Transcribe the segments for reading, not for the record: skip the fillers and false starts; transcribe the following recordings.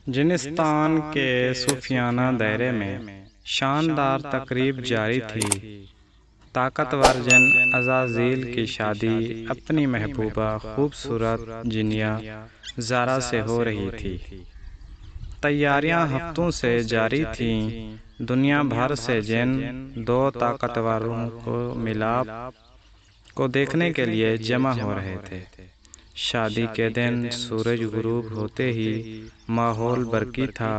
جنستان کے صوفیانہ دائرے میں شاندار تقریب جاری تھی۔ طاقتور جن عزازیل کی شادی اپنی محبوبہ خوبصورت جنیہ زارا سے ہو رہی تھی۔ تیاریاں ہفتوں سے جاری تھیں۔ دنیا بھر سے جن دو طاقتوروں کو ملاپ کو دیکھنے کے لیے جمع ہو رہے تھے۔ شادی کے دن سورج غروب ہوتے ہی ماحول برقی تھا۔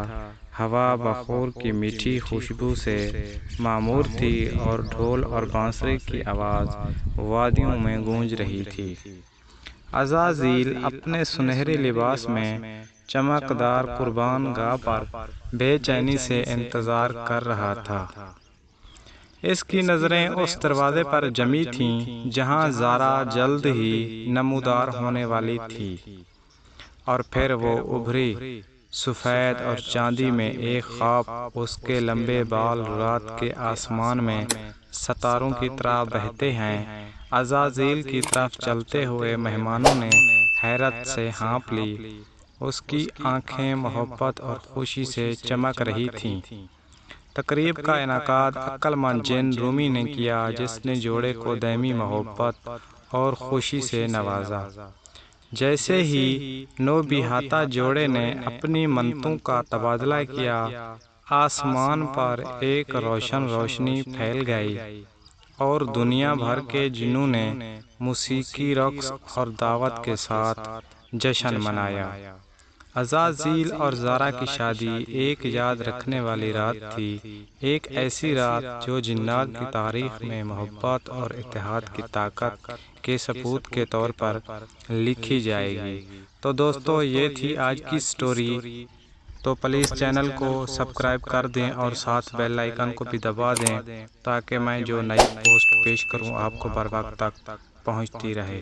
ہوا بخور کی میٹھی خوشبو سے معمور تھی اور ڈھول اور بانسری کی آواز وادیوں میں گونج رہی تھی۔ عزازیل اپنے سنہرے لباس میں چمکدار قربان گاہ پر بے چینی سے انتظار کر رہا تھا۔ اس کی نظریں اس دروازے پر جمی تھیں جہاں زارا جلد ہی نمودار ہونے والی تھی، اور پھر وہ ابھری سفید اور چاندی میں ایک خواب۔ اس کے لمبے بال رات کے آسمان میں ستاروں کی طرح بہتے ہیں۔ عزازیل کی طرف چلتے ہوئے مہمانوں نے حیرت سے ہانپ لی۔ اس کی آنکھیں محبت اور خوشی سے چمک رہی تھیں۔ تقریب کا انعقاد عقل مند جن رومی نے کیا، جس نے جوڑے کو دائمی محبت اور خوشی سے نوازا۔ جیسے ہی نوبہتا جوڑے نے اپنی منتوں کا تبادلہ کیا، آسمان پر ایک روشن روشنی پھیل گئی اور دنیا بھر کے جنوں نے موسیقی، رقص اور دعوت کے ساتھ جشن منایا۔ عزازیل اور زارا کی شادی ایک یاد رکھنے والی رات تھی، ایک ایسی رات جو جنات کی تاریخ میں محبت اور اتحاد کی طاقت کے ثبوت کے طور پر لکھی جائے گی۔ تو دوستو، یہ تھی آج کی سٹوری۔ تو پلیز چینل کو سبسکرائب کر دیں اور ساتھ بیل آئیکن کو بھی دبا دیں تاکہ میں جو نئی پوسٹ پیش کروں آپ کو بر وقت تک پہنچتی رہے۔